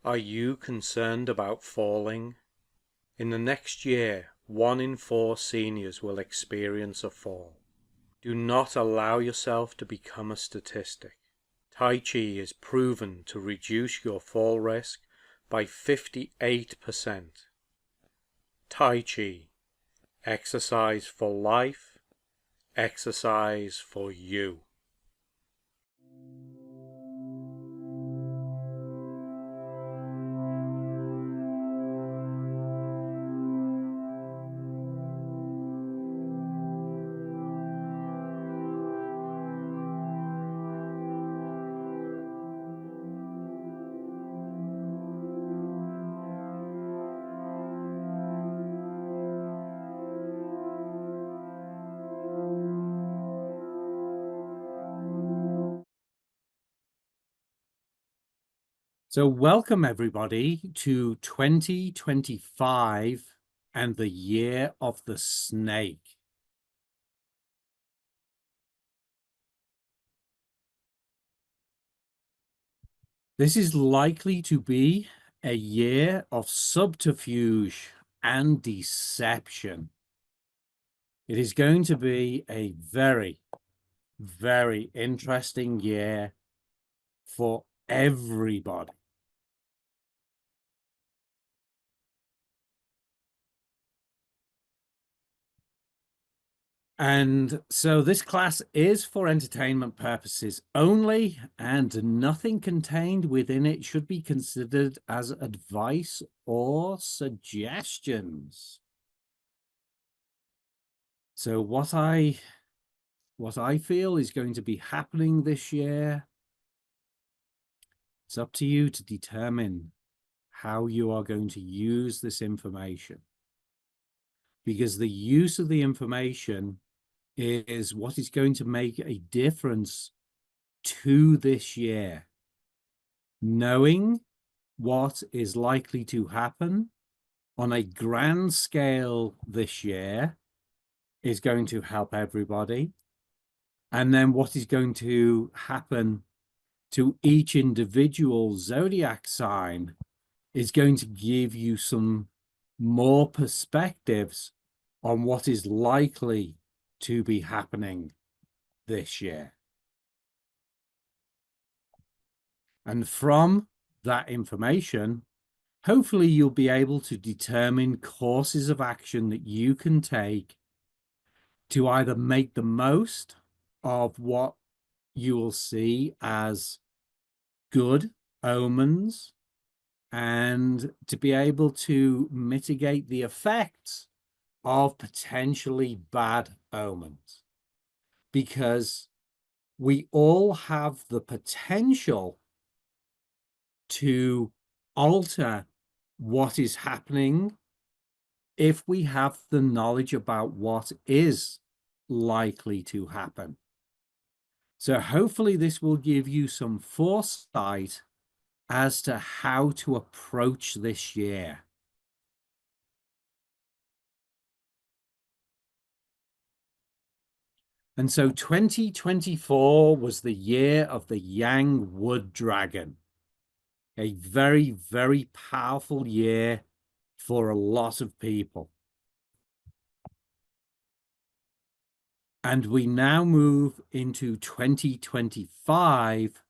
Are you concerned about falling? In the next year, 1 in 4 seniors will experience a fall. Do not allow yourself to become a statistic. Tai Chi is proven to reduce your fall risk by 58%. Tai Chi, exercise for life, exercise for you. So welcome everybody to 2025 and the year of the snake. This is likely to be a year of subterfuge and deception. It is going to be a very, very interesting year for everybody. And so this class is for entertainment purposes only, and nothing contained within it should be considered as advice or suggestions. So what I feel is going to be happening this year, it's up to you to determine how you are going to use this information. Because the use of the information is what is going to make a difference to this year. Knowing what is likely to happen on a grand scale this year is going to help everybody. And then what is going to happen to each individual zodiac sign is going to give you some more perspectives on what is likely to be happening this year. And from that information, hopefully you'll be able to determine courses of action that you can take to either make the most of what you will see as good omens and to be able to mitigate the effects of potentially bad omens, because we all have the potential to alter what is happening if we have the knowledge about what is likely to happen. So hopefully this will give you some foresight as to how to approach this year. And so 2024 was the year of the Yang Wood Dragon. A very, very powerful year for a lot of people. And we now move into 2025,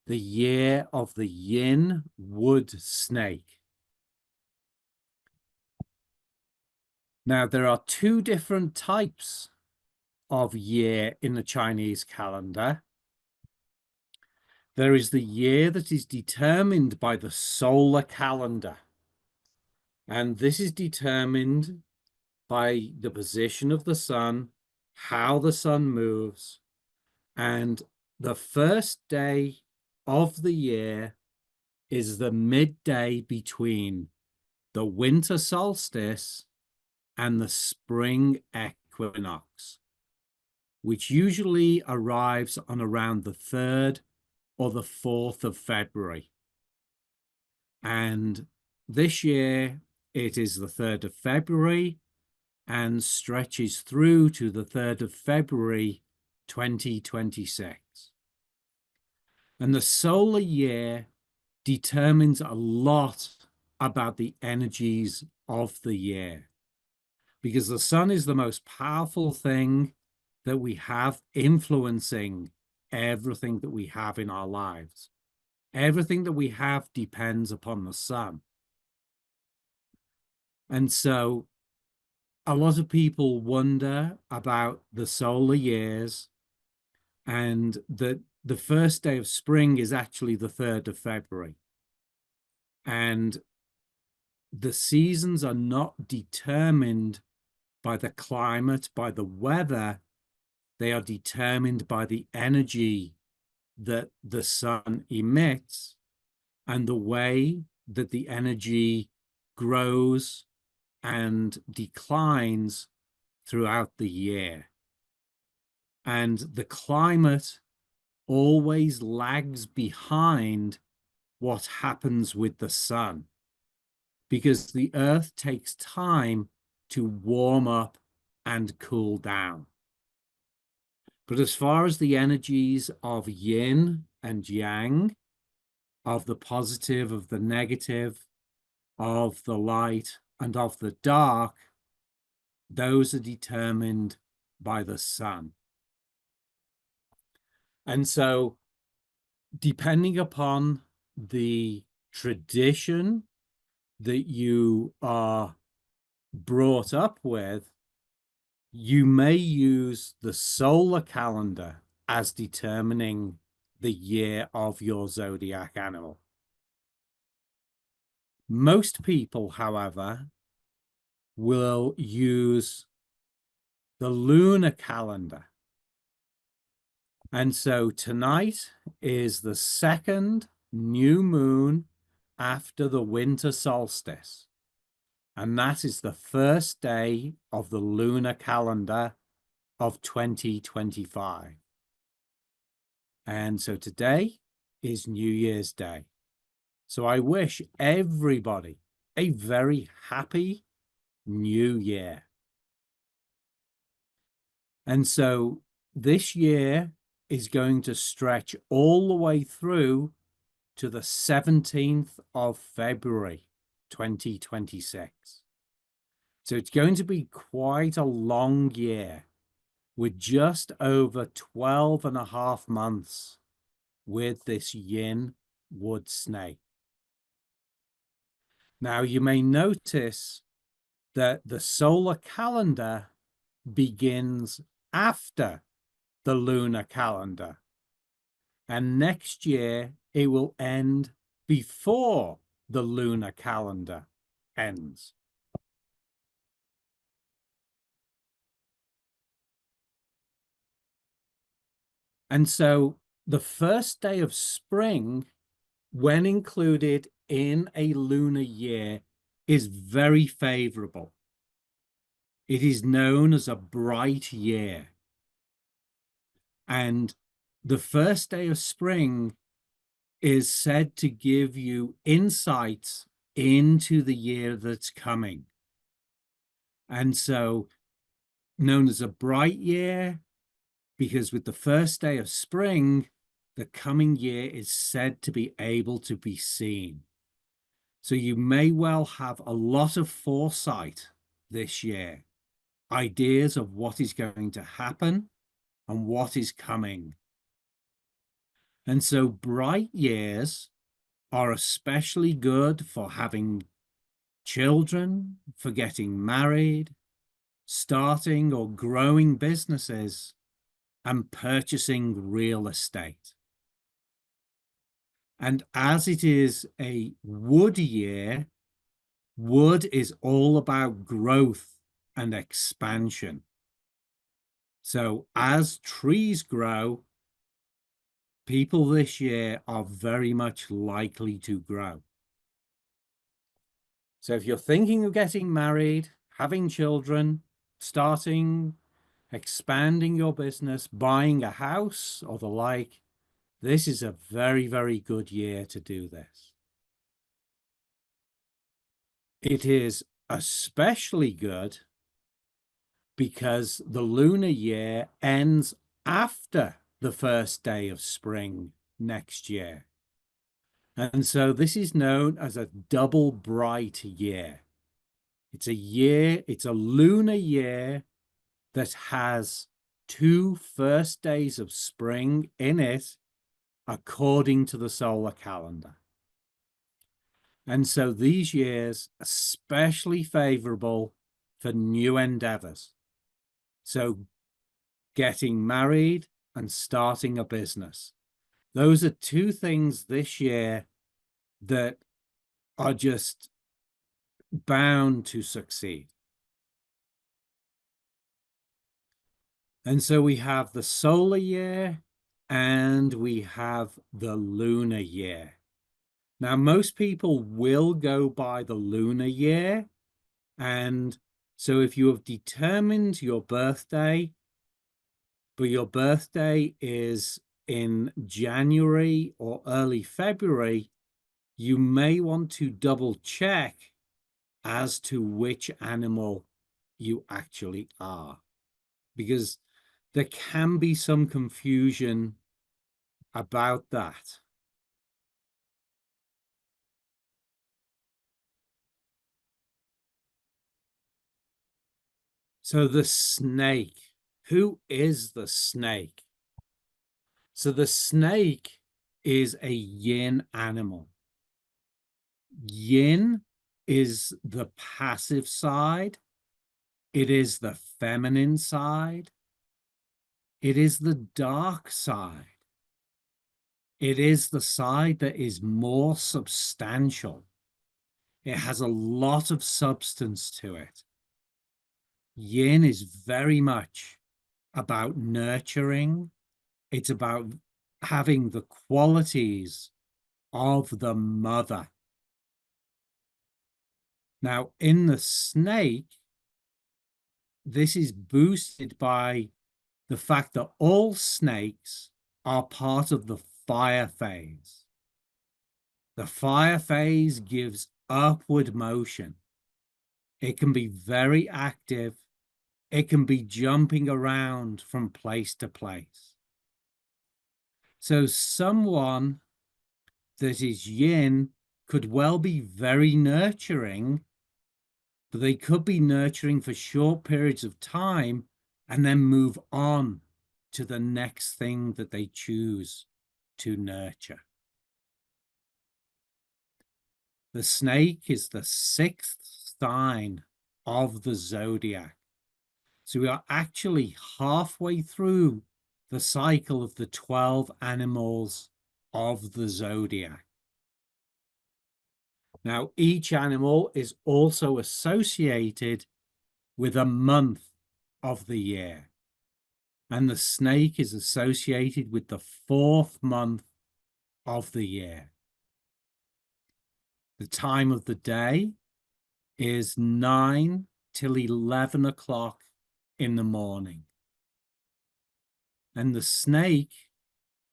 the year of the Yin Wood Snake. Now, there are two different types of year in the Chinese calendar. There is the year that is determined by the solar calendar. And this is determined by the position of the sun, how the sun moves, and the first day of the year is the midday between the winter solstice and the spring equinox, which usually arrives on around the 3rd or the 4th of February. And this year it is the 3rd of February and stretches through to the 3rd of February 2026. And the solar year determines a lot about the energies of the year, because the sun is the most powerful thing that we have influencing everything that we have in our lives. Everything that we have depends upon the sun. And so a lot of people wonder about the solar years, and that the first day of spring is actually the 3rd of February. And the seasons are not determined by the climate, by the weather. They are determined by the energy that the sun emits and the way that the energy grows and declines throughout the year. And the climate always lags behind what happens with the sun, because the earth takes time to warm up and cool down. But as far as the energies of yin and yang, of the positive, of the negative, of the light and of the dark, those are determined by the sun. And so, depending upon the tradition that you are brought up with, you may use the solar calendar as determining the year of your zodiac animal. Most people, however, will use the lunar calendar. And so tonight is the 2nd new moon after the winter solstice. And that is the first day of the lunar calendar of 2025. And so today is New Year's Day. So I wish everybody a very happy New Year. And so this year is going to stretch all the way through to the 17th of February, 2026. So it's going to be quite a long year, with just over 12 and a half months with this yin wood snake. Now, you may notice that the solar calendar begins after the lunar calendar, and next year it will end before the lunar calendar ends. And so the first day of spring, when included in a lunar year, is very favorable. It is known as a bright year. And the first day of spring is said to give you insights into the year that's coming. And so, known as a bright year, because with the first day of spring, the coming year is said to be able to be seen. So you may well have a lot of foresight this year, ideas of what is going to happen and what is coming. And so bright years are especially good for having children, for getting married, starting or growing businesses, and purchasing real estate. And as it is a wood year, wood is all about growth and expansion. So as trees grow, people this year are very much likely to grow. So if you're thinking of getting married, having children, starting, expanding your business, buying a house or the like, this is a very, very good year to do this. It is especially good because the lunar year ends after the first day of spring next year. And so this is known as a double bright year. It's a lunar year that has 2 first days of spring in it according to the solar calendar. And so these years are especially favorable for new endeavors. So getting married and starting a business. Those are 2 things this year that are just bound to succeed. And so we have the solar year and we have the lunar year. Now, most people will go by the lunar year. And so if you have determined your birthday, but your birthday is in January or early February, you may want to double check as to which animal you actually are, because there can be some confusion about that. So the snake, who is the snake? So the snake is a yin animal. Yin is the passive side. It is the feminine side. It is the dark side. It is the side that is more substantial. It has a lot of substance to it. Yin is very much about nurturing. It's about having the qualities of the mother. Now, in the snake, this is boosted by the fact that all snakes are part of the fire phase. The fire phase gives upward motion. It can be very active. It can be jumping around from place to place. So someone that is yin could well be very nurturing, but they could be nurturing for short periods of time and then move on to the next thing that they choose to nurture. The snake is the 6th sign of the zodiac. So we are actually halfway through the cycle of the 12 animals of the zodiac. Now, each animal is also associated with a month of the year. And the snake is associated with the 4th month of the year. The time of the day is 9 till 11 o'clock in the morning. And the snake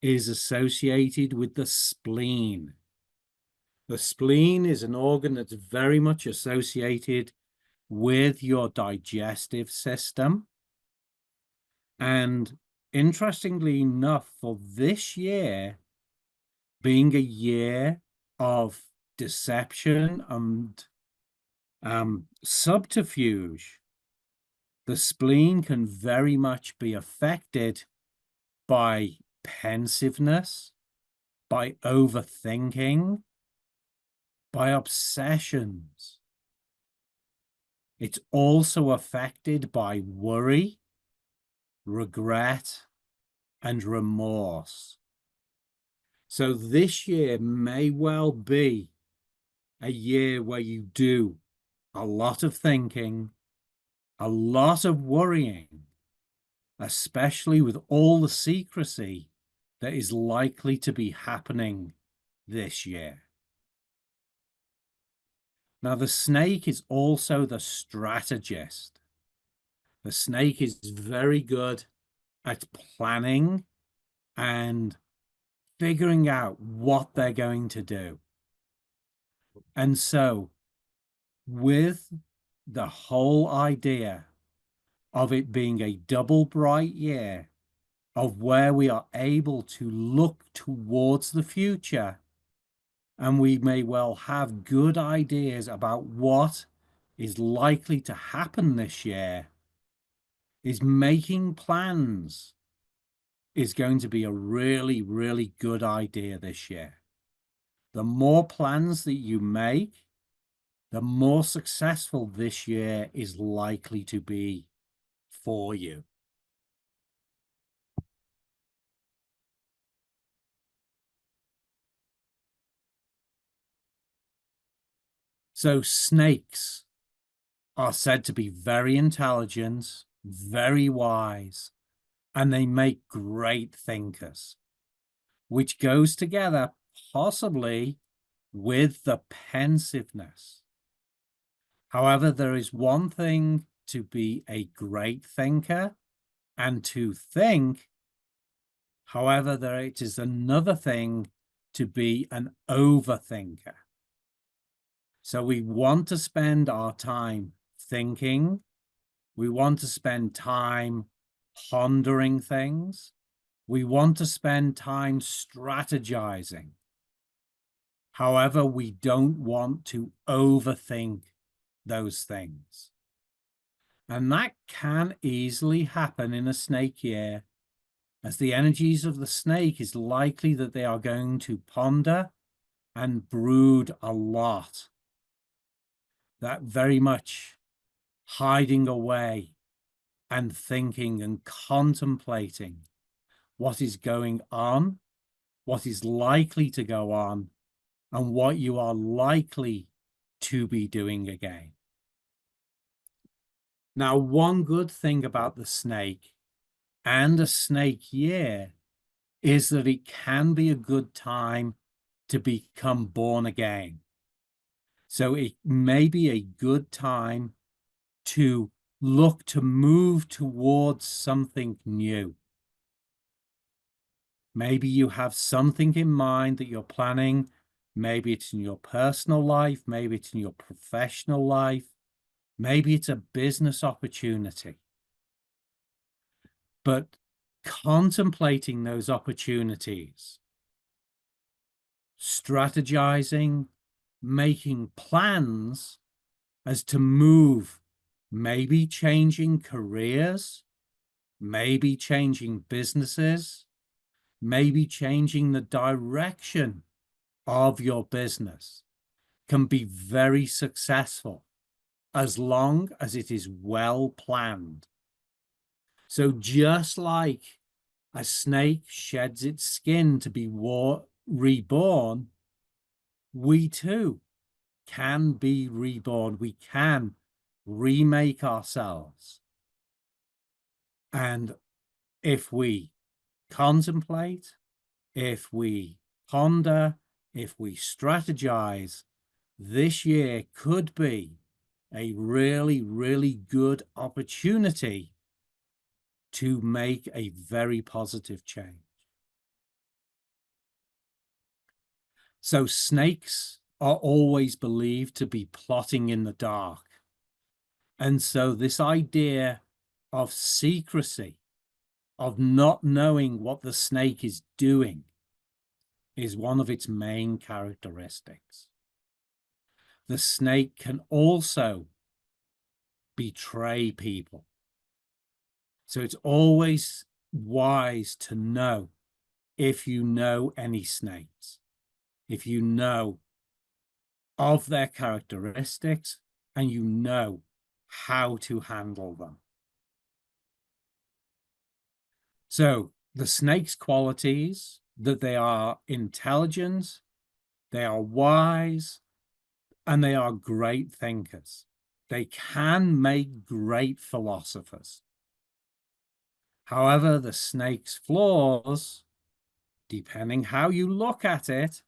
is associated with the spleen. The spleen is an organ that's very much associated with your digestive system. And interestingly enough, for this year, being a year of deception and subterfuge, the spleen can very much be affected by pensiveness, by overthinking, by obsessions. It's also affected by worry, regret, and remorse. So this year may well be a year where you do a lot of thinking, a lot of worrying, especially with all the secrecy that is likely to be happening this year. Now, the snake is also the strategist. The snake is very good at planning and figuring out what they're going to do. And so, with the whole idea of it being a double bright year, of where we are able to look towards the future, and we may well have good ideas about what is likely to happen this year, is making plans is going to be a really, really good idea this year. The more plans that you make, the more successful this year is likely to be for you. So snakes are said to be very intelligent, very wise, and they make great thinkers, which goes together possibly with the pensiveness. However, there is one thing to be a great thinker and to think. However, it is another thing to be an overthinker. So we want to spend our time thinking. We want to spend time pondering things. We want to spend time strategizing. However, we don't want to overthink those things. And that can easily happen in a snake year, as the energies of the snake is likely that they are going to ponder and brood a lot. That very much hiding away and thinking and contemplating what is going on, what is likely to go on, and what you are likely to be doing again. Now, one good thing about the snake and a snake year is that it can be a good time to become born again. So it may be a good time to look to move towards something new. Maybe you have something in mind that you're planning. Maybe it's in your personal life. Maybe it's in your professional life. Maybe it's a business opportunity. But contemplating those opportunities, strategizing, making plans as to move, maybe changing careers, maybe changing businesses, maybe changing the direction of your business, can be very successful as long as it is well planned. So just like a snake sheds its skin to be reborn, we too can be reborn. We can remake ourselves. And if we contemplate, if we ponder, if we strategize, this year could be a really, really good opportunity to make a very positive change. So snakes are always believed to be plotting in the dark. And so this idea of secrecy, of not knowing what the snake is doing, is one of its main characteristics. The snake can also betray people. So it's always wise to know if you know any snakes, if you know of their characteristics and you know how to handle them. So the snake's qualities, that they are intelligent, they are wise, and they are great thinkers. They can make great philosophers. However, the snake's flaws, depending how you look at it,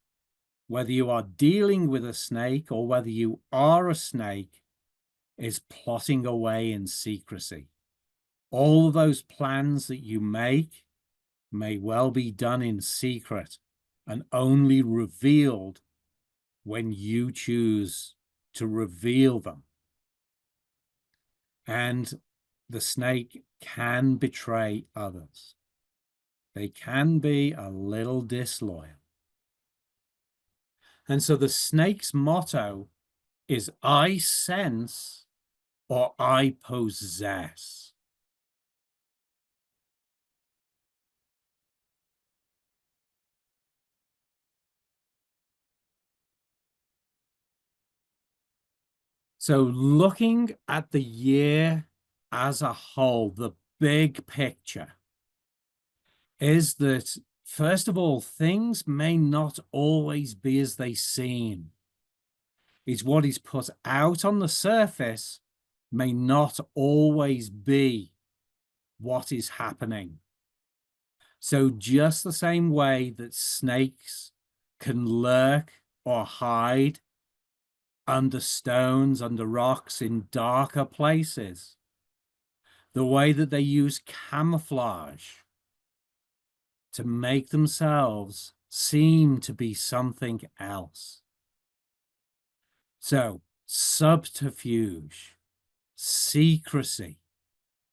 whether you are dealing with a snake or whether you are a snake, is plotting away in secrecy. All those plans that you make may well be done in secret and only revealed when you choose to reveal them. And the snake can betray others. They can be a little disloyal. And so the snake's motto is I sense or I possess. So looking at the year as a whole, the big picture is that, first of all, things may not always be as they seem. It's what is put out on the surface may not always be what is happening. So just the same way that snakes can lurk or hide under stones, under rocks, in darker places, the way that they use camouflage to make themselves seem to be something else. So, subterfuge, secrecy,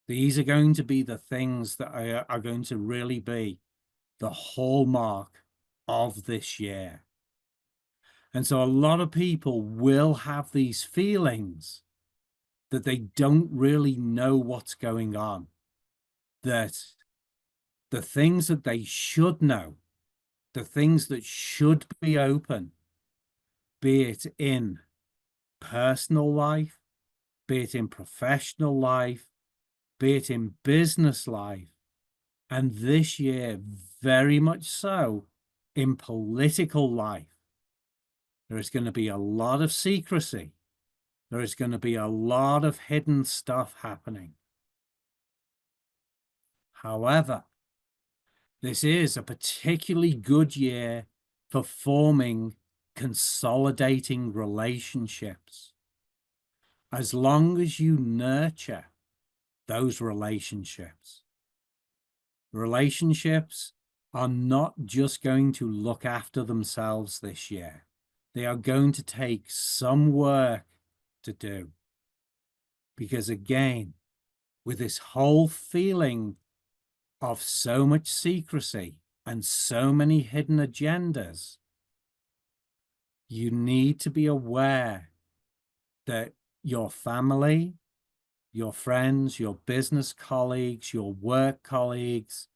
these are going to be the things that are going to really be the hallmark of this year. And so a lot of people will have these feelings that they don't really know what's going on, that the things that they should know, the things that should be open, be it in personal life, be it in professional life, be it in business life, and this year, very much so, in political life. There is going to be a lot of secrecy. There is going to be a lot of hidden stuff happening. However, this is a particularly good year for forming, consolidating relationships. As long as you nurture those relationships. Relationships are not just going to look after themselves this year. They are going to take some work to do. Because again, with this whole feeling of so much secrecy and so many hidden agendas, you need to be aware that your family, your friends, your business colleagues, your work colleagues,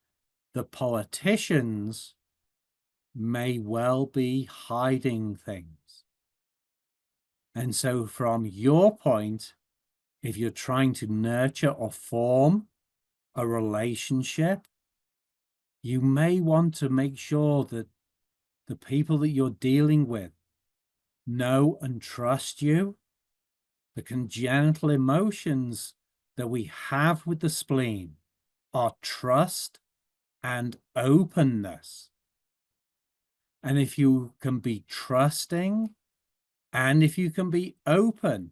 the politicians may well be hiding things. And so from your point, if you're trying to nurture or form a relationship, you may want to make sure that the people that you're dealing with know and trust you. The congenital emotions that we have with the spleen are trust and openness. And if you can be trusting and if you can be open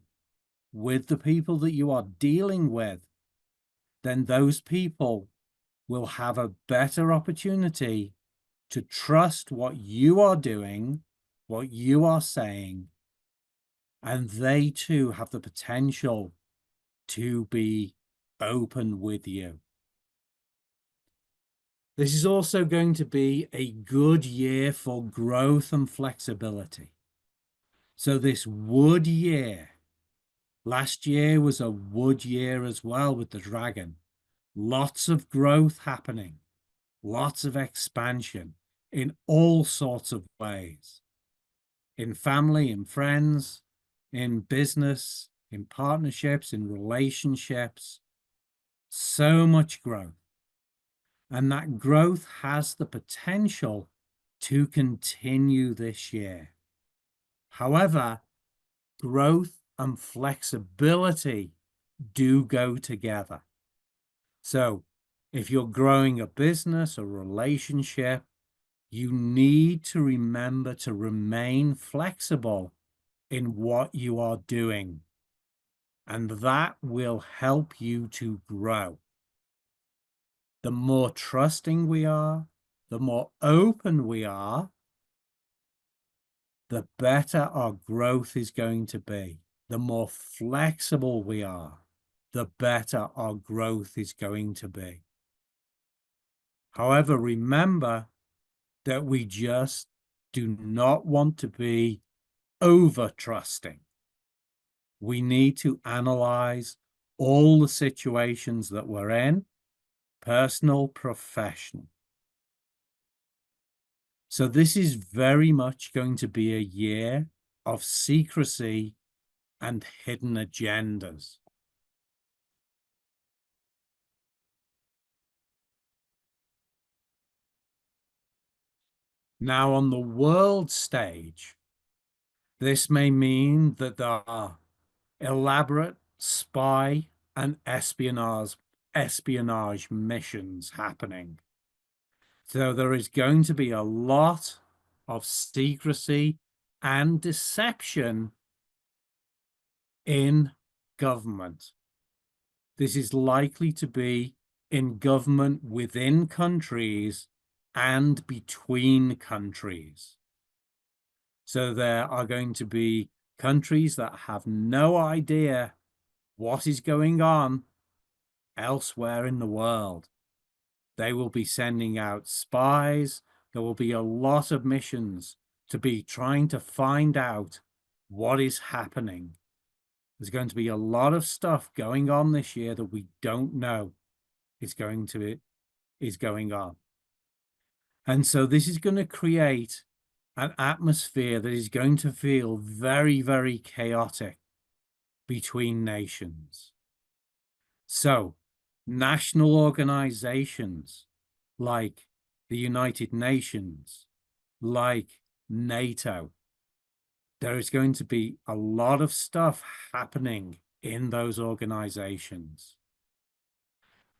with the people that you are dealing with, then those people will have a better opportunity to trust what you are doing, what you are saying, and they too have the potential to be open with you. This is also going to be a good year for growth and flexibility. So this wood year, last year was a wood year as well with the dragon. Lots of growth happening, lots of expansion in all sorts of ways. In family, in friends, in business, in partnerships, in relationships. So much growth. And that growth has the potential to continue this year. However, growth and flexibility do go together. So if you're growing a business, a relationship, you need to remember to remain flexible in what you are doing. And that will help you to grow. The more trusting we are, the more open we are, the better our growth is going to be. The more flexible we are, the better our growth is going to be. However, remember that we just do not want to be over trusting. We need to analyze all the situations that we're in, personal, professional. So this is very much going to be a year of secrecy and hidden agendas. Now, on the world stage, this may mean that there are elaborate spy and espionage missions happening. So there is going to be a lot of secrecy and deception in government. This is likely to be in government within countries and between countries. So there are going to be countries that have no idea what is going on elsewhere in the world. They will be sending out spies. There will be a lot of missions to be trying to find out what is happening. There's going to be a lot of stuff going on this year that we don't know is going on. And so this is going to create an atmosphere that is going to feel very, very chaotic between nations. So national organizations like the United Nations, like NATO, there is going to be a lot of stuff happening in those organizations.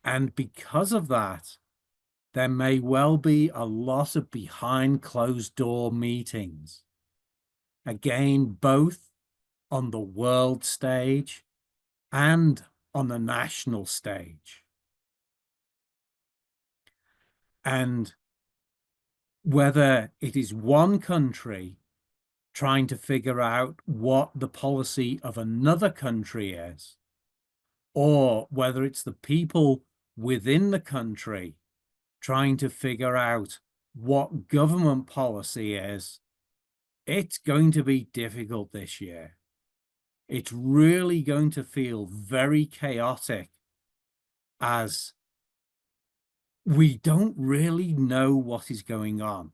And because of that, there may well be a lot of behind closed door meetings. Again, both on the world stage and on the national stage. And whether it is one country trying to figure out what the policy of another country is, or whether it's the people within the country trying to figure out what government policy is, it's going to be difficult this year. It's really going to feel very chaotic, as we don't really know what is going on.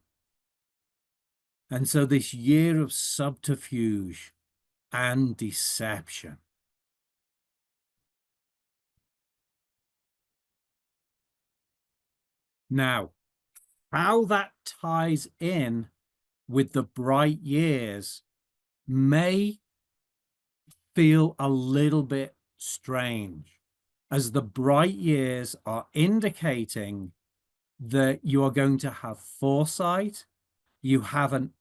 And so this year of subterfuge and deception. Now, how that ties in with the bright years may feel a little bit strange, as the bright years are indicating that you are going to have foresight, you have an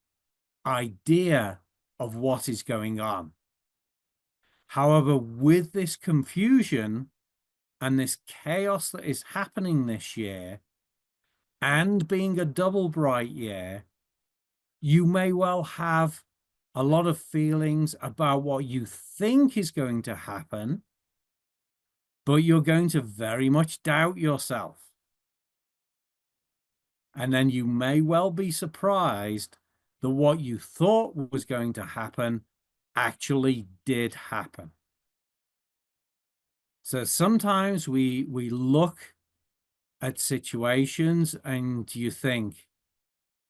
idea of what is going on. However, with this confusion and this chaos that is happening this year, and being a double bright year, you may well have a lot of feelings about what you think is going to happen, but you're going to very much doubt yourself. And then you may well be surprised that what you thought was going to happen actually did happen. So sometimes we look at situations and you think,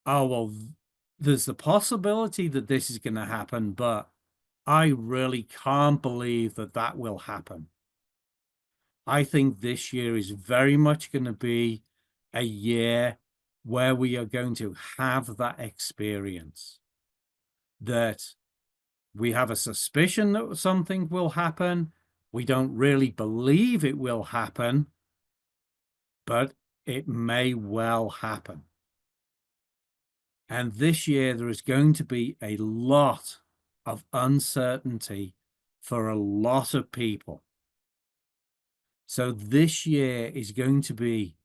oh, well, there's the possibility that this is going to happen, but I really can't believe that that will happen. I think this year is very much going to be a year where we are going to have that experience, that we have a suspicion that something will happen. We don't really believe it will happen, but it may well happen. And this year, there is going to be a lot of uncertainty for a lot of people. So this year is going to be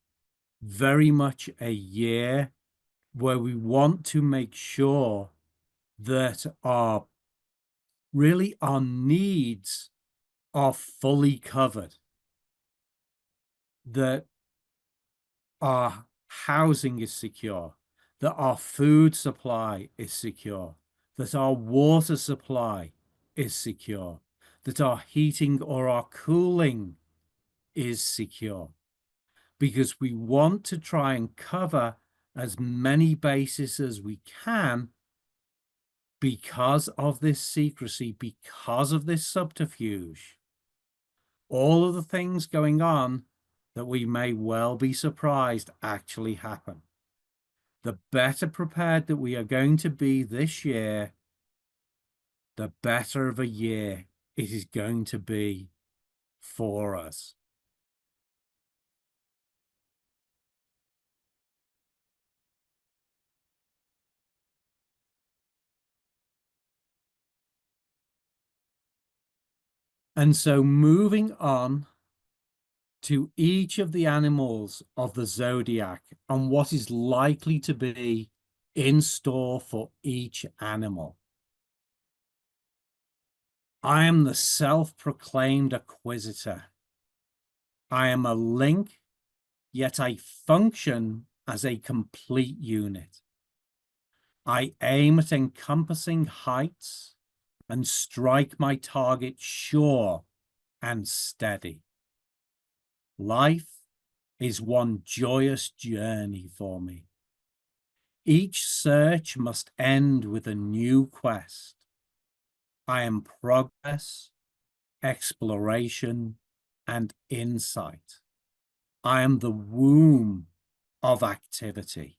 very much a year where we want to make sure that our needs are fully covered, that our housing is secure, that our food supply is secure, that our water supply is secure, that our heating or our cooling is secure, because we want to try and cover as many bases as we can because of this secrecy, because of this subterfuge. All of the things going on that we may well be surprised actually happen. The better prepared that we are going to be this year, the better of a year it is going to be for us. And so moving on to each of the animals of the zodiac and what is likely to be in store for each animal. I am the self-proclaimed acquisitor. I am a link, yet I function as a complete unit. I aim at encompassing heights and strike my target sure and steady. Life is one joyous journey for me. Each search must end with a new quest. I am progress, exploration, and insight. I am the womb of activity.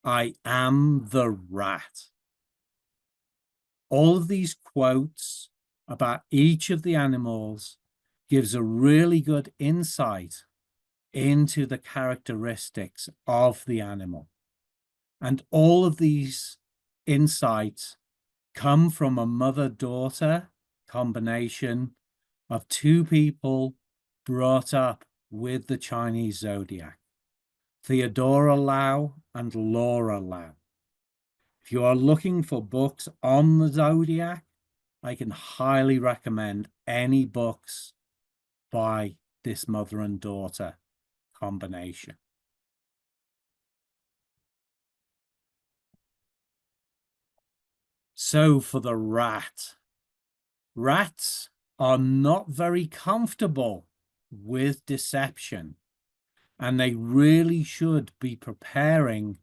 I am the rat. All of these quotes about each of the animals gives a really good insight into the characteristics of the animal. And all of these insights come from a mother-daughter combination of two people brought up with the Chinese zodiac, Theodora Lau and Laura Lau. If you are looking for books on the zodiac, I can highly recommend any books by this mother and daughter combination. So for the rat, rats are not very comfortable with deception, and they really should be preparing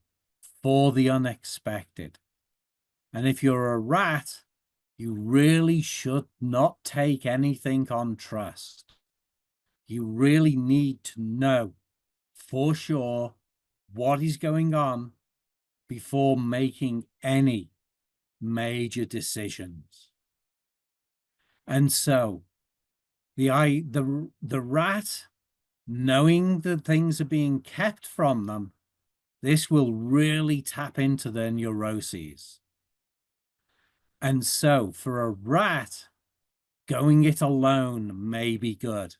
for the unexpected. And if you're a rat, you really should not take anything on trust. You really need to know for sure what is going on before making any major decisions. And so the rat, knowing that things are being kept from them, this will really tap into their neuroses. And so for a rat, going it alone may be good.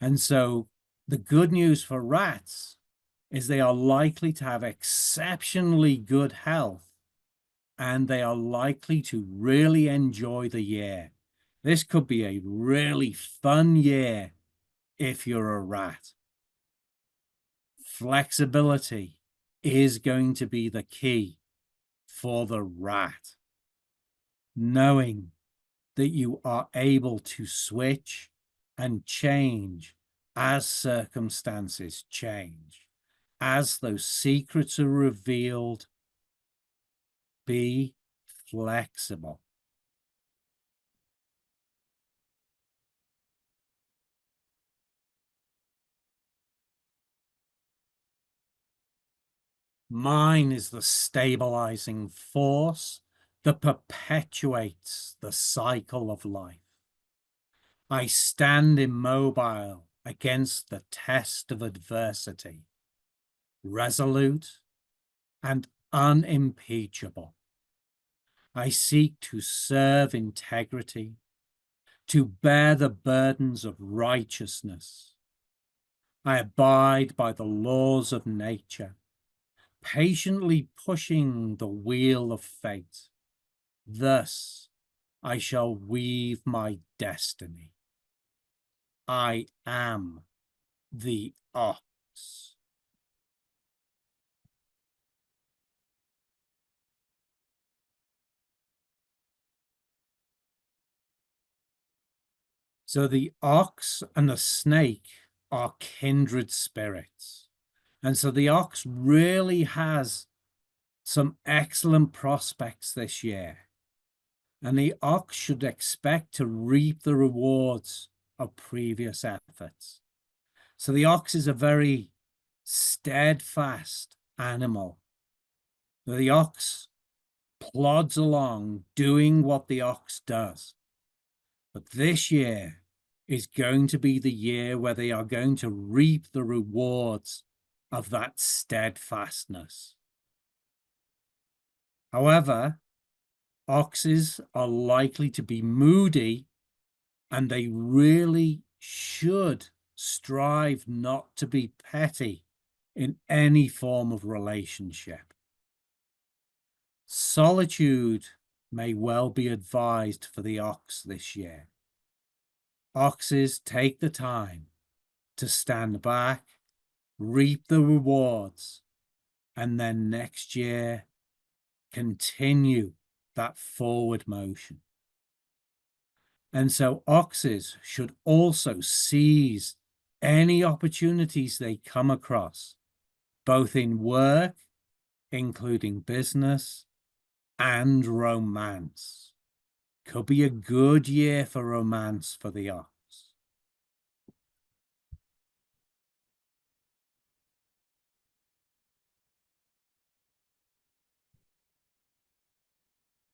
And so the good news for rats is they are likely to have exceptionally good health, and they are likely to really enjoy the year. This could be a really fun year if you're a rat. Flexibility is going to be the key for the rat. Knowing that you are able to switch and change as circumstances change, as those secrets are revealed. Be flexible. Mine is the stabilizing force that perpetuates the cycle of life. I stand immobile against the test of adversity, resolute and unimpeachable. I seek to serve integrity, to bear the burdens of righteousness. I abide by the laws of nature, patiently pushing the wheel of fate. Thus I shall weave my destiny. I am the ox. So the ox and the snake are kindred spirits. And so the ox really has some excellent prospects this year. And the ox should expect to reap the rewards of previous efforts. So the ox is a very steadfast animal. The ox plods along doing what the ox does. But this year is going to be the year where they are going to reap the rewards of that steadfastness. However, oxes are likely to be moody, and they really should strive not to be petty in any form of relationship. Solitude may well be advised for the ox this year. Oxes take the time to stand back, reap the rewards, and then next year continue that forward motion. And so oxes should also seize any opportunities they come across, both in work, including business, and romance. Could be a good year for romance for the ox.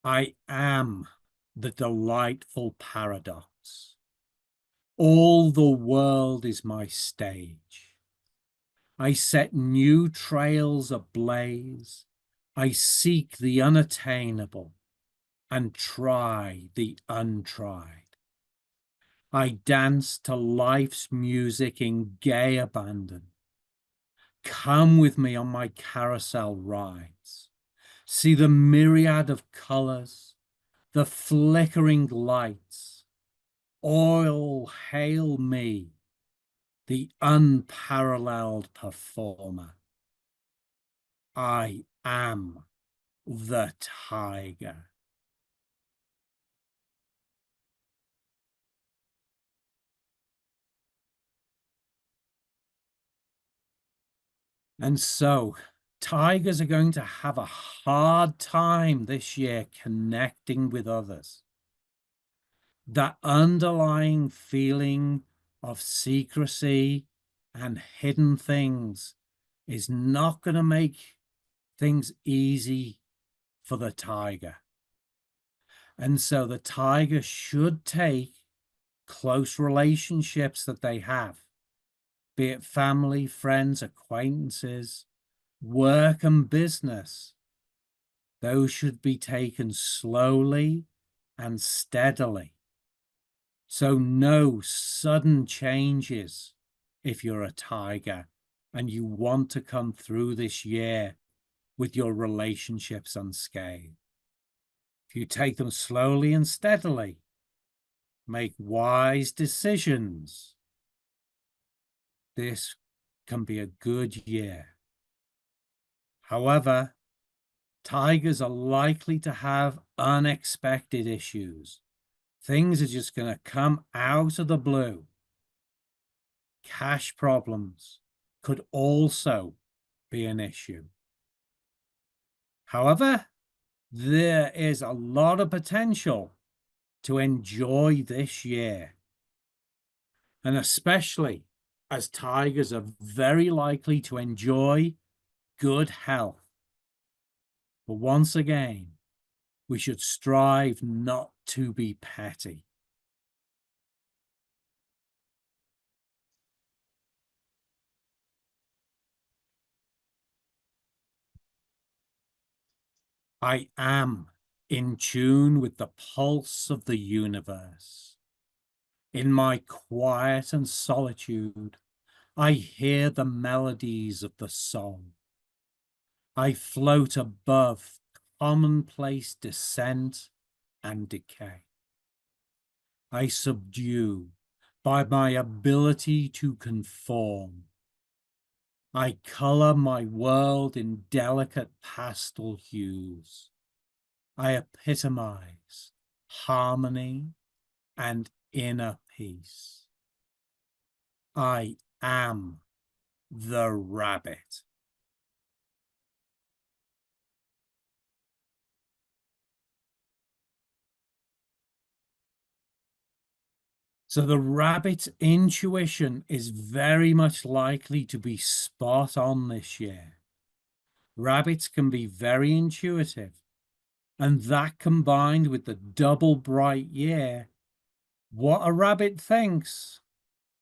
I am the delightful paradox. All the world is my stage. I set new trails ablaze. I seek the unattainable and try the untried. I dance to life's music in gay abandon. Come with me on my carousel rides. See the myriad of colors, the flickering lights. All hail me, the unparalleled performer. I am the tiger. And so tigers are going to have a hard time this year connecting with others. That underlying feeling of secrecy and hidden things is not going to make things easy for the tiger. And so the tiger should take close relationships that they have, be it family, friends, acquaintances, work and business. Those should be taken slowly and steadily. So no sudden changes if you're a tiger and you want to come through this year with your relationships unscathed. If you take them slowly and steadily, make wise decisions, this can be a good year. However, tigers are likely to have unexpected issues. Things are just going to come out of the blue. Cash problems could also be an issue. However, there is a lot of potential to enjoy this year. And especially as tigers are very likely to enjoy good health. But once again, we should strive not to be petty. I am in tune with the pulse of the universe. In my quiet and solitude, I hear the melodies of the soul. I float above commonplace descent and decay. I subdue by my ability to conform. I color my world in delicate pastel hues. I epitomize harmony and inner peace. I am the rabbit. So the rabbit's intuition is very much likely to be spot on this year. Rabbits can be very intuitive, and that combined with the double bright year, what a rabbit thinks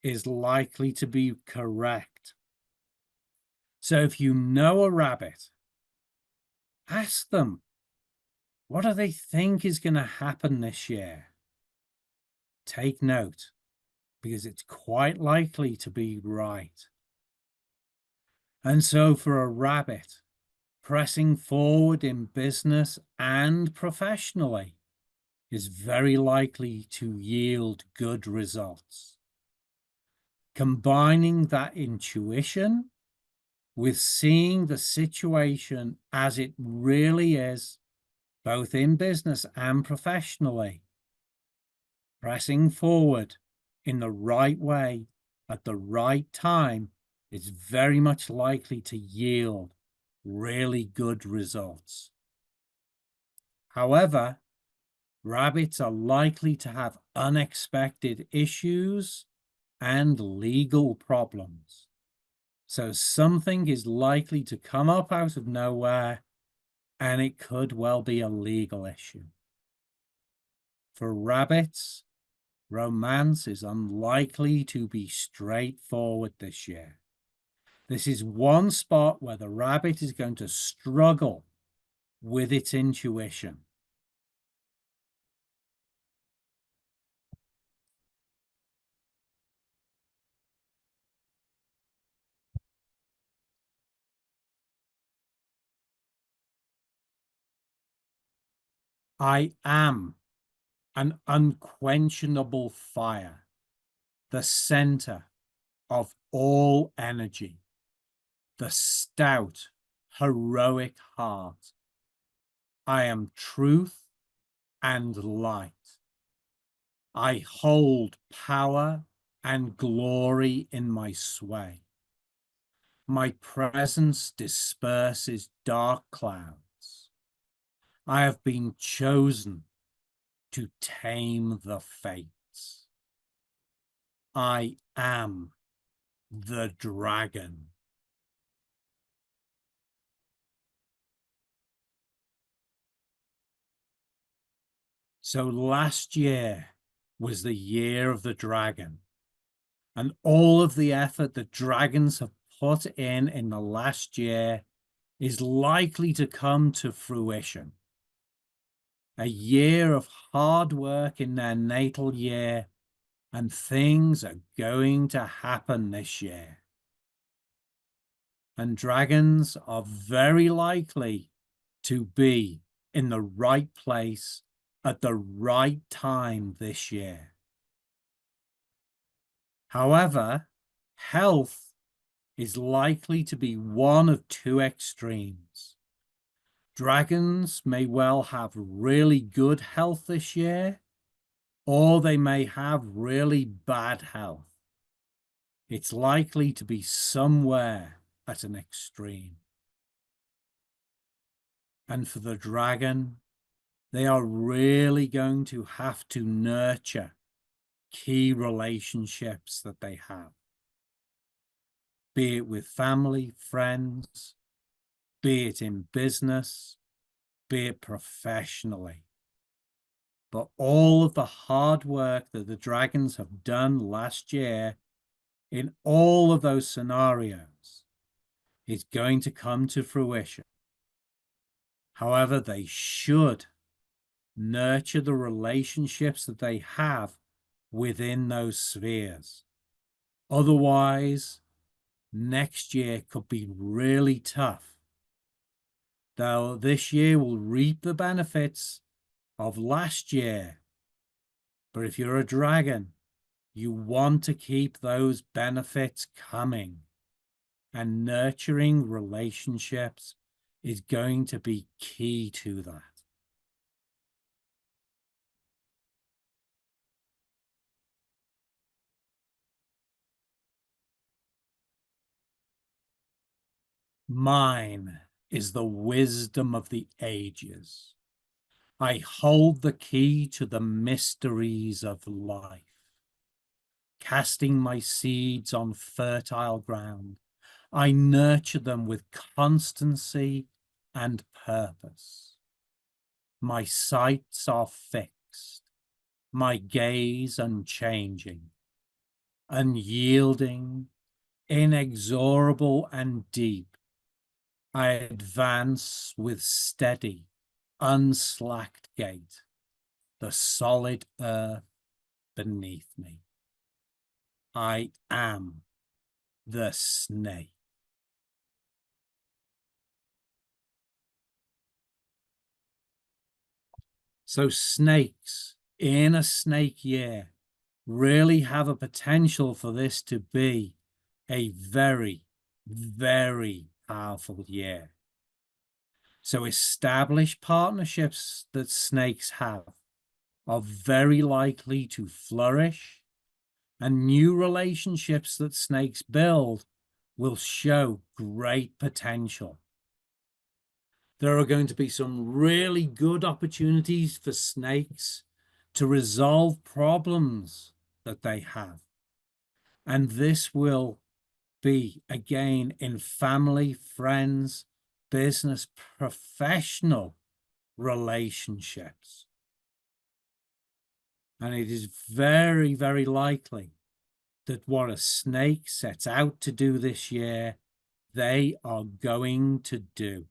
is likely to be correct. So if you know a rabbit, ask them, what do they think is going to happen this year? Take note, because it's quite likely to be right. And so for a rabbit, pressing forward in business and professionally is very likely to yield good results. Combining that intuition with seeing the situation as it really is, both in business and professionally, pressing forward in the right way at the right time is very much likely to yield really good results. However, rabbits are likely to have unexpected issues and legal problems. So something is likely to come up out of nowhere, and it could well be a legal issue. For rabbits, romance is unlikely to be straightforward this year. This is one spot where the rabbit is going to struggle with its intuition. I am an unquenchable fire, the center of all energy, the stout, heroic heart. I am truth and light. I hold power and glory in my sway. My presence disperses dark clouds. I have been chosen to tame the fates. I am the dragon. So last year was the year of the dragon, and all of the effort that dragons have put in the last year is likely to come to fruition. A year of hard work in their natal year, and things are going to happen this year. And dragons are very likely to be in the right place at the right time this year. However, health is likely to be one of two extremes. Dragons may well have really good health this year, or they may have really bad health. It's likely to be somewhere at an extreme. And for the dragon, they are really going to have to nurture key relationships that they have, be it with family, friends, be it in business, be it professionally. But all of the hard work that the dragons have done last year in all of those scenarios is going to come to fruition. However, they should nurture the relationships that they have within those spheres. Otherwise, next year could be really tough. Though this year will reap the benefits of last year. But if you're a dragon, you want to keep those benefits coming. And nurturing relationships is going to be key to that. Mine is the wisdom of the ages. I hold the key to the mysteries of life. Casting my seeds on fertile ground, I nurture them with constancy and purpose. My sights are fixed, my gaze unchanging, unyielding, inexorable and deep. I advance with steady, unslacked gait, the solid earth beneath me. I am the snake. So snakes in a snake year really have a potential for this to be a very, very powerful year. So established partnerships that snakes have are very likely to flourish, and new relationships that snakes build will show great potential. There are going to be some really good opportunities for snakes to resolve problems that they have. And this will be, again, in family, friends, business, professional relationships. And it is very, very likely that what a snake sets out to do this year, they are going to do.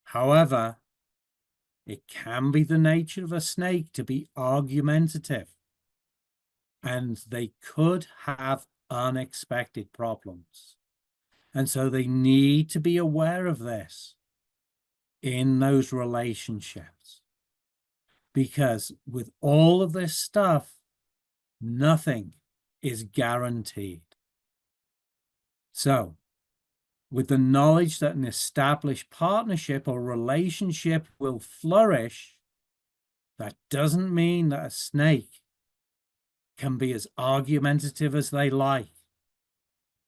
However, it can be the nature of a snake to be argumentative, and they could have unexpected problems. And so they need to be aware of this in those relationships. Because with all of this stuff, nothing is guaranteed. So, with the knowledge that an established partnership or relationship will flourish, that doesn't mean that a snake can be as argumentative as they like.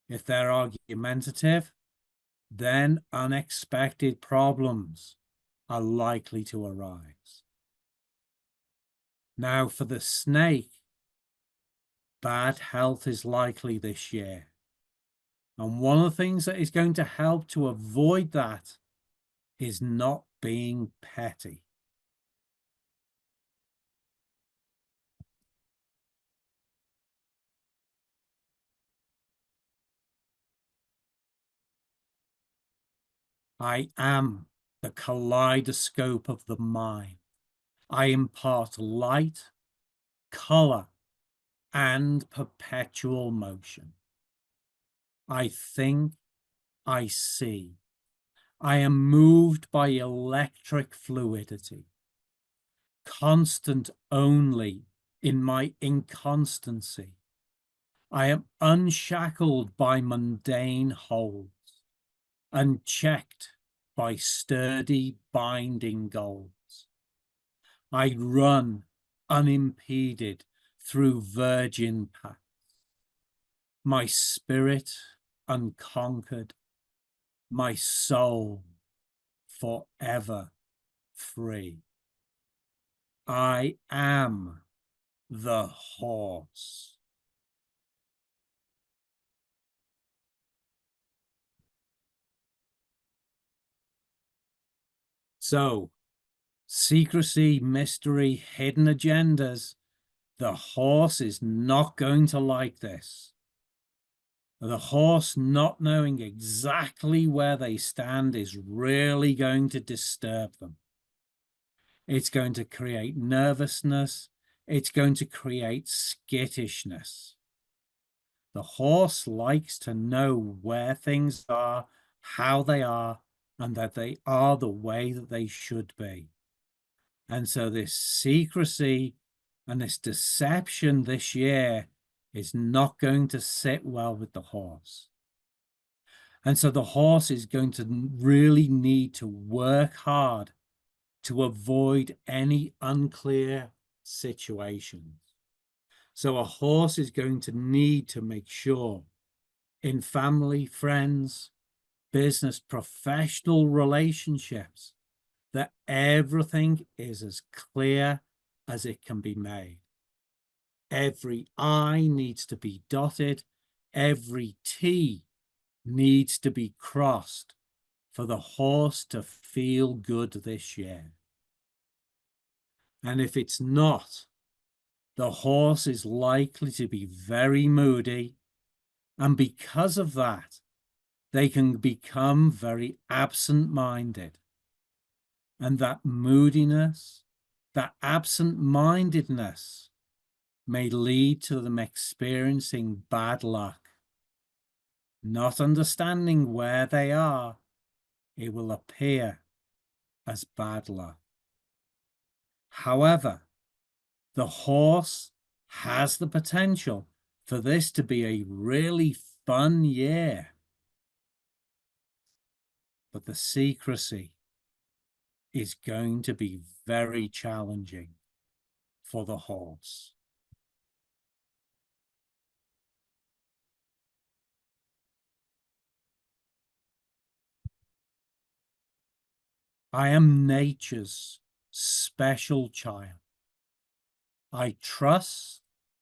If they're argumentative, then unexpected problems are likely to arise. Now, for the snake, bad health is likely this year. And one of the things that is going to help to avoid that is not being petty. I am the kaleidoscope of the mind. I impart light, color, and perpetual motion. I think, I see. I am moved by electric fluidity, constant only in my inconstancy. I am unshackled by mundane holds, unchecked by sturdy binding goals. I run unimpeded through virgin paths, my spirit unconquered, my soul forever free. I am the horse. So, secrecy, mystery, hidden agendas, the horse is not going to like this. The horse not knowing exactly where they stand is really going to disturb them. It's going to create nervousness. It's going to create skittishness. The horse likes to know where things are, how they are, and that they are the way that they should be. And so this secrecy and this deception this year is not going to sit well with the horse. And so the horse is going to really need to work hard to avoid any unclear situations. So a horse is going to need to make sure in family, friends, business, professional relationships, that everything is as clear as it can be made. Every I needs to be dotted, every T needs to be crossed for the horse to feel good this year. And if it's not, the horse is likely to be very moody, and because of that, they can become very absent-minded. And that moodiness, that absent-mindedness may lead to them experiencing bad luck. Not understanding where they are, it will appear as bad luck. However, the horse has the potential for this to be a really fun year. But the secrecy is going to be very challenging for the horse. I am nature's special child. I trust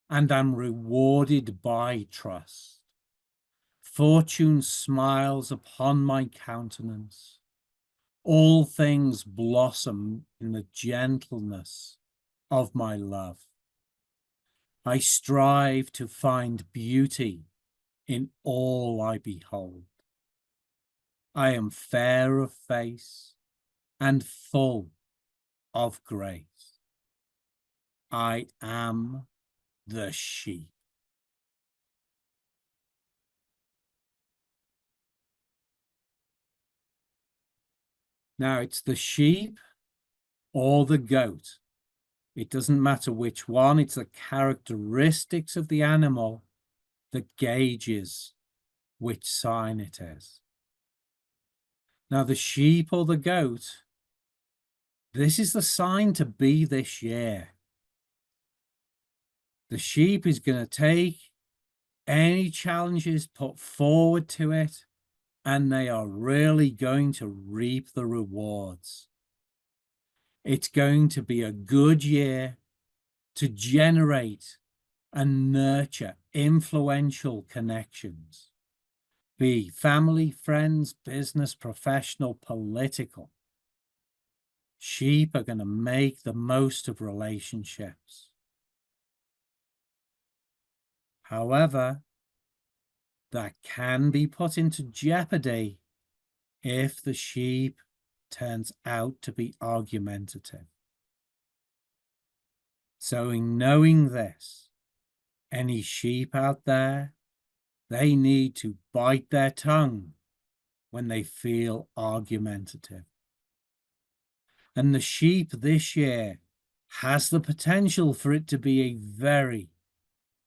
and am rewarded by trust. Fortune smiles upon my countenance. All things blossom in the gentleness of my love. I strive to find beauty in all I behold. I am fair of face and full of grace. I am the sheep. Now it's the sheep or the goat. It doesn't matter which one, it's the characteristics of the animal that gauges which sign it is. Now the sheep or the goat, this is the sign to be this year. The sheep is going to take any challenges put forward to it, and they are really going to reap the rewards. It's going to be a good year to generate and nurture influential connections, be family, friends, business, professional, political. Sheep are going to make the most of relationships. However, that can be put into jeopardy if the sheep turns out to be argumentative. So in knowing this, any sheep out there, they need to bite their tongue when they feel argumentative. And the sheep this year has the potential for it to be a very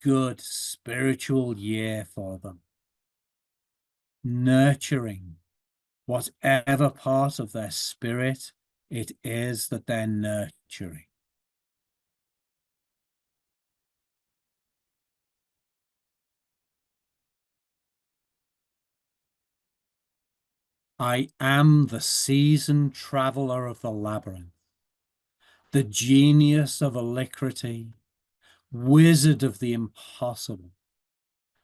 good spiritual year for them. Nurturing whatever part of their spirit it is that they're nurturing. I am the seasoned traveler of the labyrinth, the genius of alacrity, wizard of the impossible.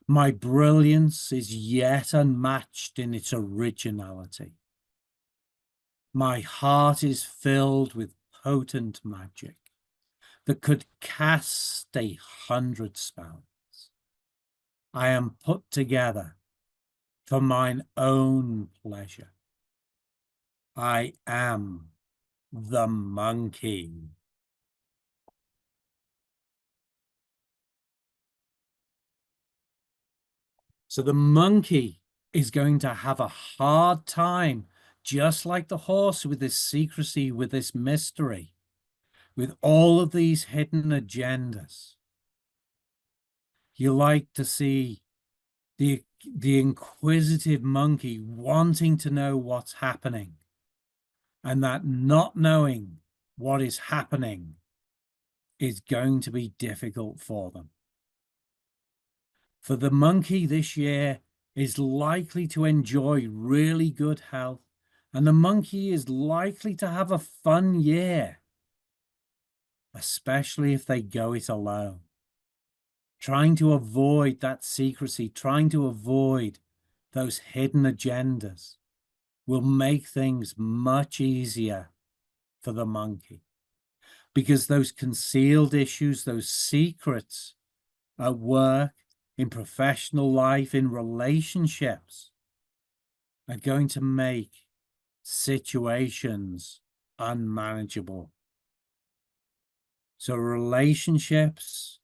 My brilliance is yet unmatched in its originality. My heart is filled with potent magic that could cast 100 spells. I am put together for mine own pleasure. I am the monkey. So the monkey is going to have a hard time, just like the horse, with this secrecy, with this mystery, with all of these hidden agendas. You like to see the inquisitive monkey wanting to know what's happening, and that not knowing what is happening is going to be difficult for them. For the monkey this year, is likely to enjoy really good health, and the monkey is likely to have a fun year, especially if they go it alone. Trying to avoid that secrecy, trying to avoid those hidden agendas will make things much easier for the monkey, because those concealed issues, those secrets at work, in professional life, in relationships, are going to make situations unmanageable. So relationships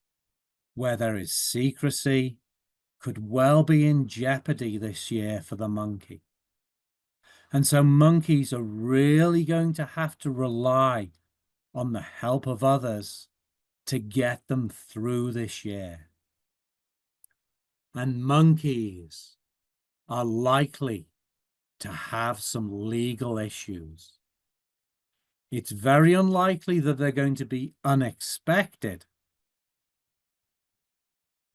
where there is secrecy could well be in jeopardy this year for the monkey. And so monkeys are really going to have to rely on the help of others to get them through this year. And monkeys are likely to have some legal issues. It's very unlikely that they're going to be unexpected,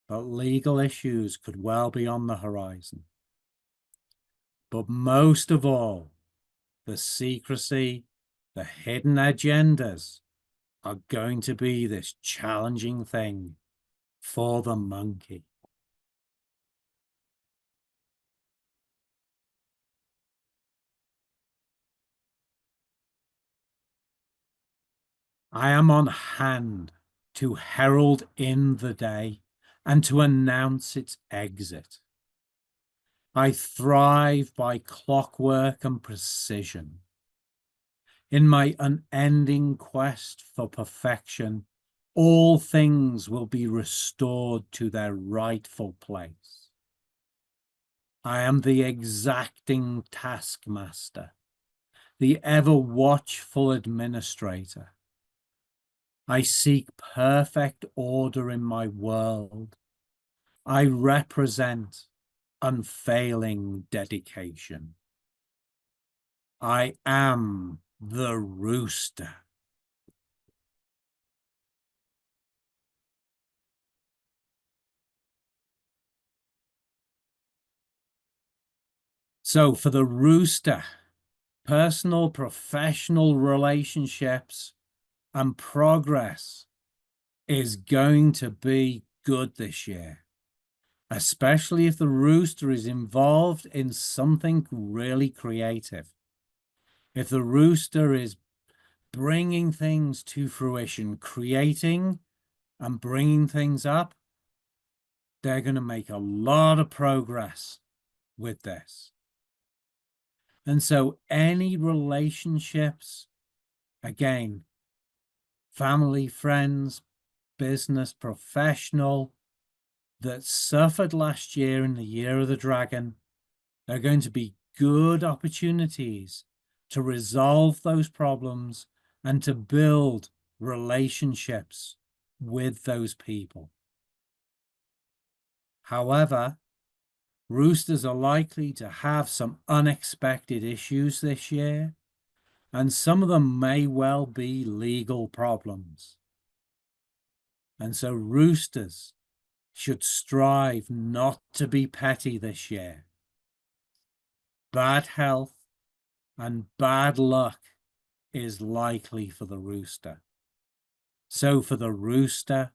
but legal issues could well be on the horizon. But most of all, the secrecy, the hidden agendas are going to be this challenging thing for the monkey. I am on hand to herald in the day and to announce its exit. I thrive by clockwork and precision. In my unending quest for perfection, all things will be restored to their rightful place. I am the exacting taskmaster, the ever-watchful administrator. I seek perfect order in my world. I represent unfailing dedication. I am the rooster. So for the rooster, personal, professional relationships and progress is going to be good this year, especially if the rooster is involved in something really creative. If the rooster is bringing things to fruition, creating and bringing things up, they're going to make a lot of progress with this. And so any relationships, again, family, friends, business, professional, that suffered last year in the year of the dragon, are going to be good opportunities to resolve those problems and to build relationships with those people. However, roosters are likely to have some unexpected issues this year, and some of them may well be legal problems. And so roosters should strive not to be petty this year. Bad health and bad luck is likely for the rooster. So for the rooster,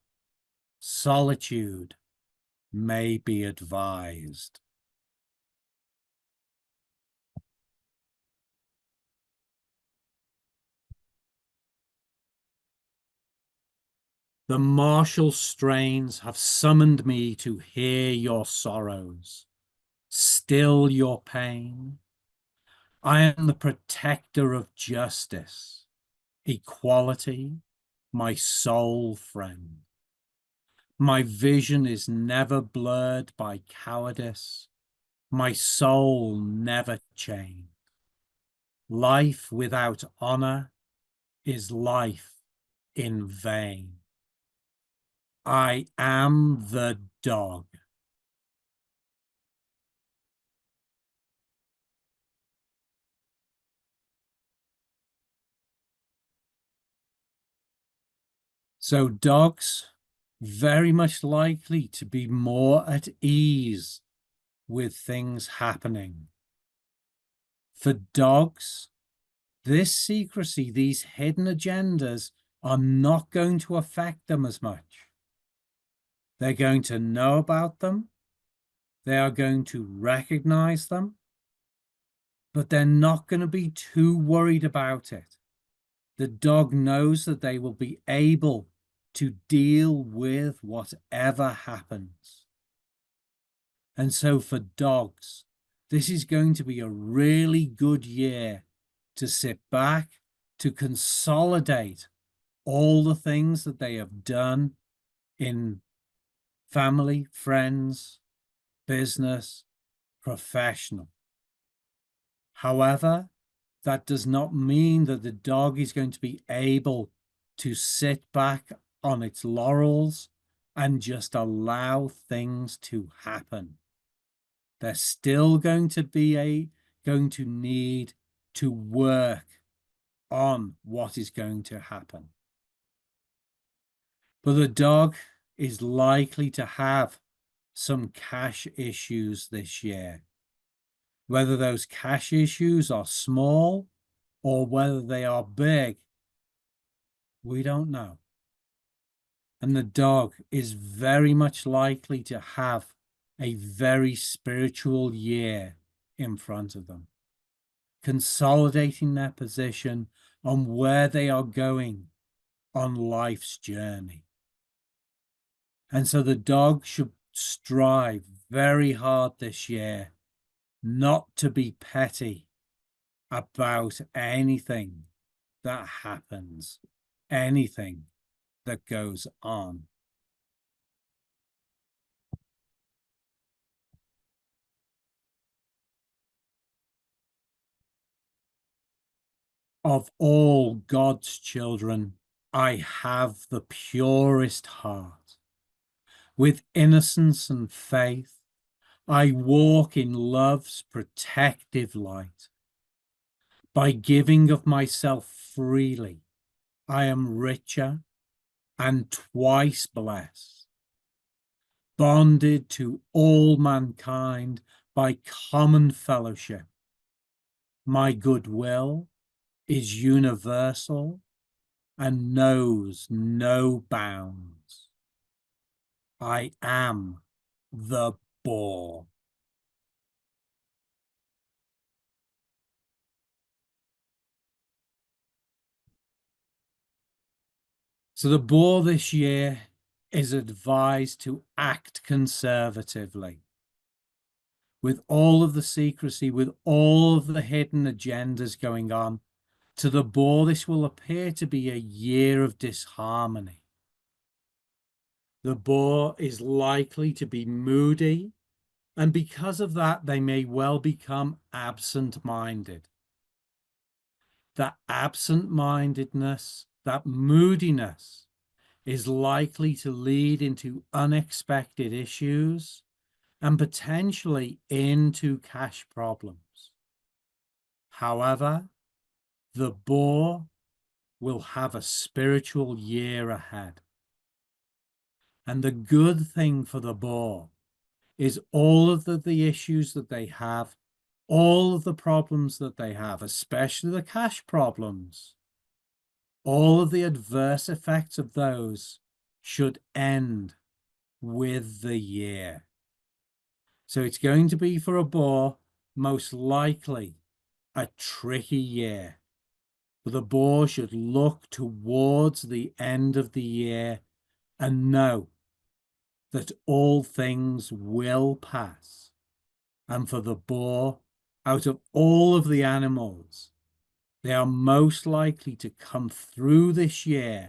solitude may be advised. The martial strains have summoned me to hear your sorrows, still your pain. I am the protector of justice, equality, my sole friend. My vision is never blurred by cowardice, my soul never chained. Life without honor is life in vain. I am the dog. So dogs very much likely to be more at ease with things happening. For dogs, this secrecy, these hidden agendas, are not going to affect them as much. They're going to know about them. They are going to recognize them, but they're not going to be too worried about it. The dog knows that they will be able to deal with whatever happens. And so for dogs, this is going to be a really good year to sit back, to consolidate all the things that they have done in family, friends, business, professional. However, that does not mean that the dog is going to be able to sit back on its laurels and just allow things to happen. They're still going to need to work on what is going to happen. But the dog is likely to have some cash issues this year. Whether those cash issues are small or whether they are big, we don't know. And the dog is very much likely to have a very spiritual year in front of them, consolidating their position on where they are going on life's journey. And so the dog should strive very hard this year not to be petty about anything that happens, anything that goes on. Of all God's children, I have the purest heart. With innocence and faith, I walk in love's protective light. By giving of myself freely, I am richer and twice blessed. Bonded to all mankind by common fellowship, my goodwill is universal and knows no bounds. I am the boar. So the boar this year is advised to act conservatively. With all of the secrecy, with all of the hidden agendas going on, to the boar, this will appear to be a year of disharmony. The boar is likely to be moody, and because of that, they may well become absent-minded. That absent-mindedness, that moodiness, is likely to lead into unexpected issues and potentially into cash problems. However, the boar will have a spiritual year ahead. And the good thing for the boar is all of the issues that they have, all of the problems that they have, especially the cash problems, all of the adverse effects of those should end with the year. So it's going to be for a boar, most likely, a tricky year. But the boar should look towards the end of the year and know that all things will pass. And for the boar, out of all of the animals, they are most likely to come through this year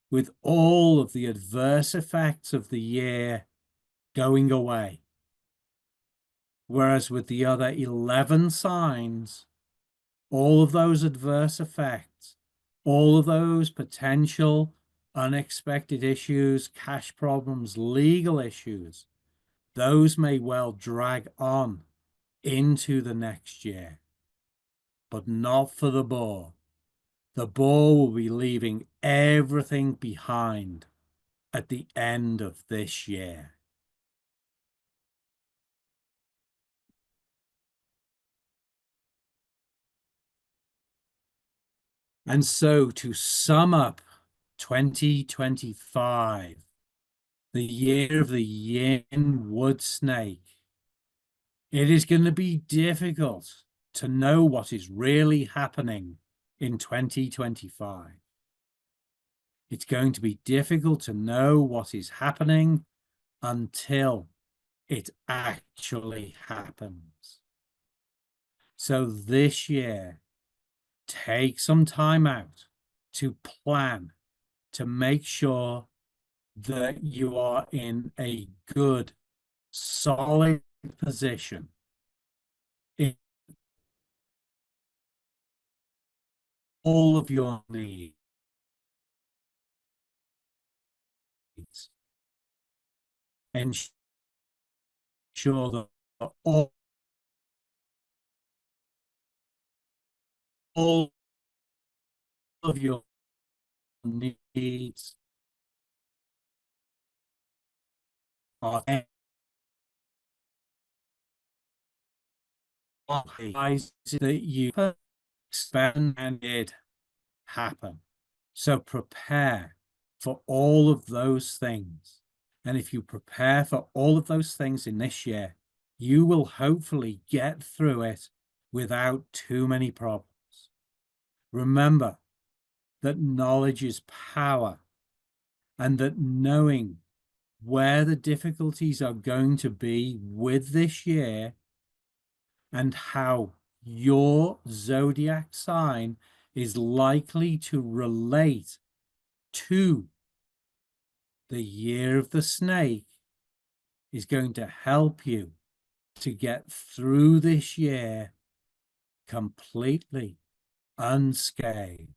with all of the adverse effects of the year going away. Whereas with the other 11 signs, all of those adverse effects, all of those potential unexpected issues, cash problems, legal issues, those may well drag on into the next year. But not for the boar. The boar will be leaving everything behind at the end of this year. And so to sum up 2025, the year of the yin wood snake, it is going to be difficult to know what is really happening in 2025. It's going to be difficult to know what is happening until it actually happens. So this year, take some time out to plan, to make sure that you are in a good, solid position in all of your needs. Ensure that all of your needs are that you expand and did happen. So prepare for all of those things. And if you prepare for all of those things in this year, you will hopefully get through it without too many problems. Remember that knowledge is power, and that knowing where the difficulties are going to be with this year and how your zodiac sign is likely to relate to the year of the snake is going to help you to get through this year completely unscathed.